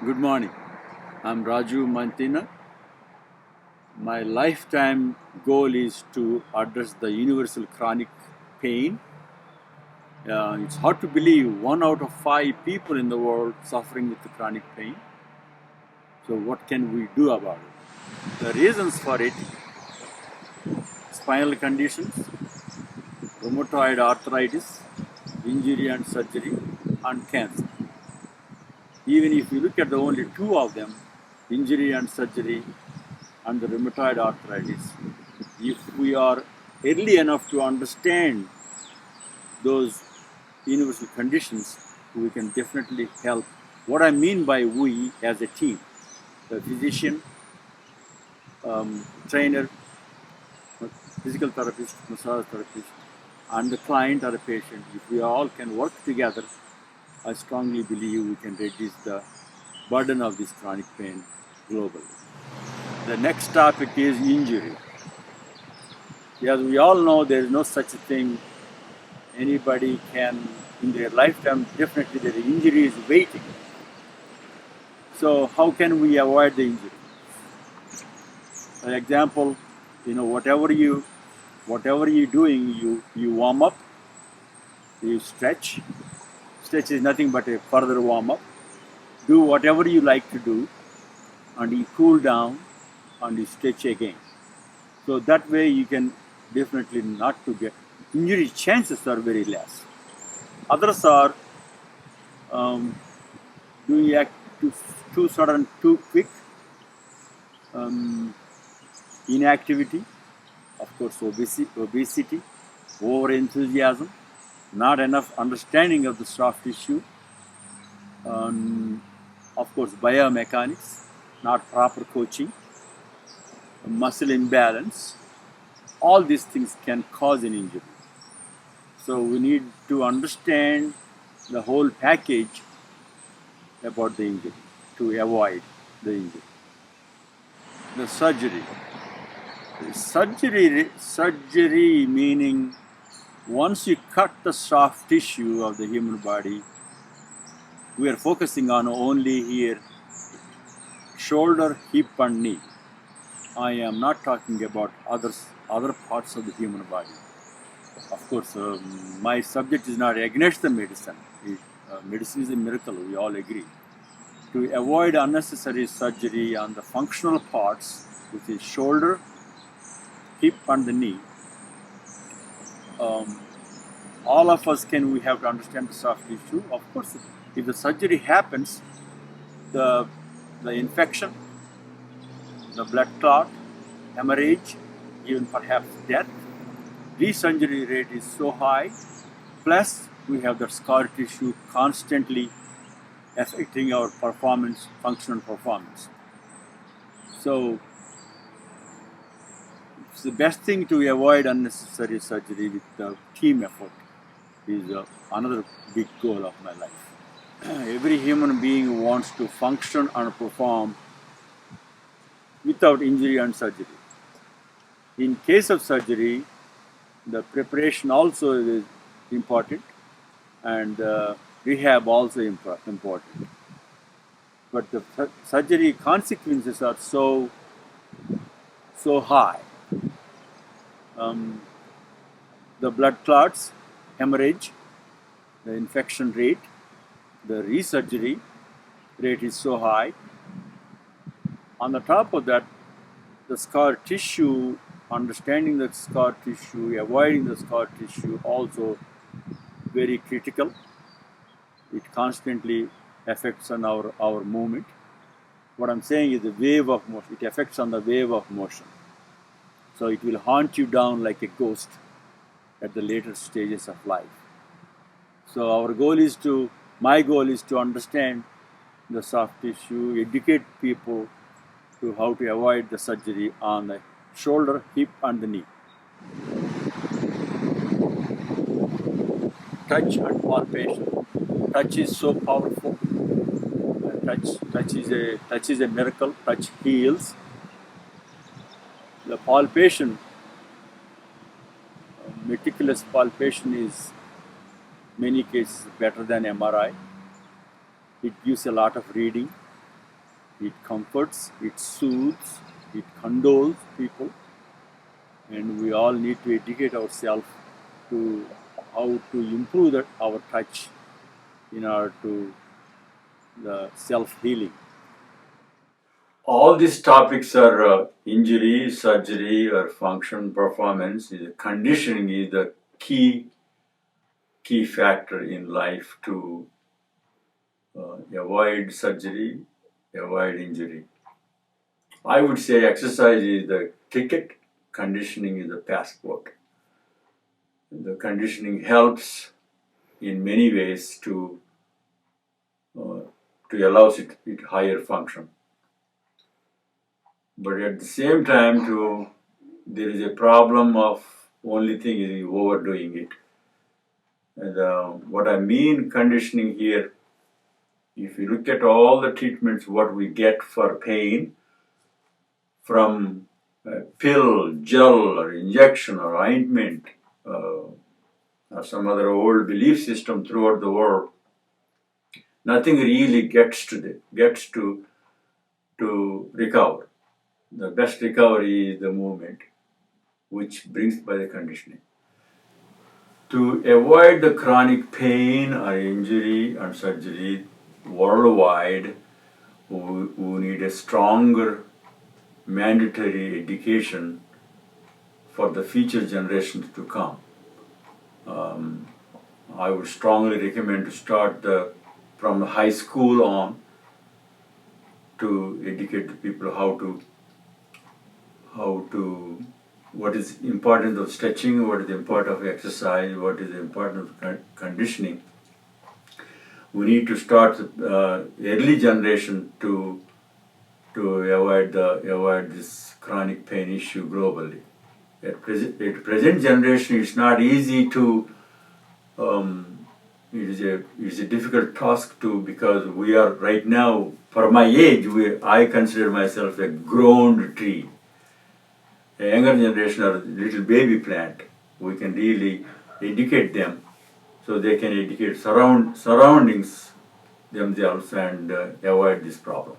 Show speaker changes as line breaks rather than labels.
Good morning. I'm Raju, Mantina. My lifetime goal is to address the universal chronic pain. It's hard to believe 1 out of 5 people in the world suffering with the chronic pain. So, what can we do about it? The reasons for it: spinal conditions, rheumatoid arthritis, injury and surgery, and cancer. Even if you look at the only two of them, injury and surgery and the rheumatoid arthritis, if we are early enough to understand those universal conditions, we can definitely help. What I mean by we as a team, the physician, trainer, physical therapist, massage therapist, and the client or the patient, if we all can work together, I strongly believe we can reduce the burden of this chronic pain globally. The next topic is injury. As we all know, there is no such thing anybody can, in their lifetime, definitely the injury is waiting. So how can we avoid the injury? For example, whatever you're doing, you warm up, you stretch. Stretch is nothing but a further warm up. Do whatever you like to do, and you cool down, and you stretch again. So that way you can definitely not to get injury chances are very less. Others are doing act too sudden, too quick, inactivity, of course obesity, over enthusiasm, not enough understanding of the soft tissue, of course biomechanics, not proper coaching, muscle imbalance. All these things can cause an injury. So we need to understand the whole package about the injury to avoid the injury. The surgery meaning once you cut the soft tissue of the human body, we are focusing on only here shoulder, hip and knee. I am not talking about other parts of the human body. Of course, my subject is not against the medicine. Medicine is a miracle, we all agree. To avoid unnecessary surgery on the functional parts, which is shoulder, hip and the knee, all of us we have to understand the soft tissue. Of course, if the surgery happens, the infection, the blood clot, hemorrhage, even perhaps death, re-surgery rate is so high. Plus, we have the scar tissue constantly affecting our performance, functional performance. So, it's the best thing to avoid unnecessary surgery with the team effort is another big goal of my life. Every human being wants to function and perform without injury and surgery. In case of surgery, the preparation also is important, and rehab also important. But the surgery consequences are so high. The blood clots, hemorrhage, the infection rate, the resurgery rate is so high. On the top of that, the scar tissue, understanding the scar tissue, avoiding the scar tissue also very critical. It constantly affects on our movement. What I'm saying is the wave of motion. It affects on the wave of motion. So it will haunt you down like a ghost at the later stages of life. So my goal is to understand the soft tissue, educate people to how to avoid the surgery on the shoulder, hip and the knee. Touch and palpation. Touch is so powerful. Touch is a miracle. Touch heals. The palpation, meticulous palpation is many cases better than MRI. It gives a lot of reading. it comforts, it soothes, it condoles people, and we all need to educate ourselves to how to improve our touch in order to the self-healing. All these topics are injury, surgery, or function performance. Conditioning is the key factor in life to avoid surgery, avoid injury. I would say exercise is the ticket, conditioning is the passport. The conditioning helps in many ways to allow it higher function. But at the same time, there is a problem of only thing is overdoing it. And what I mean conditioning here, if you look at all the treatments, what we get for pain, from pill, gel, or injection, or ointment, or some other old belief system throughout the world, nothing really gets to recover. The best recovery is the movement, which brings by the conditioning. To avoid the chronic pain or injury and surgery worldwide, we need a stronger mandatory education for the future generations to come. I would strongly recommend to start from high school on to educate the people how to what is important of stretching, what is the importance of exercise, what is the importance of conditioning. We need to start early generation to avoid this chronic pain issue globally. At present generation, it's not easy to. It is a difficult task because we are right now. For my age, I consider myself a grown tree. A younger generation are little baby plant. We can really educate them so they can educate surroundings themselves and avoid this problem.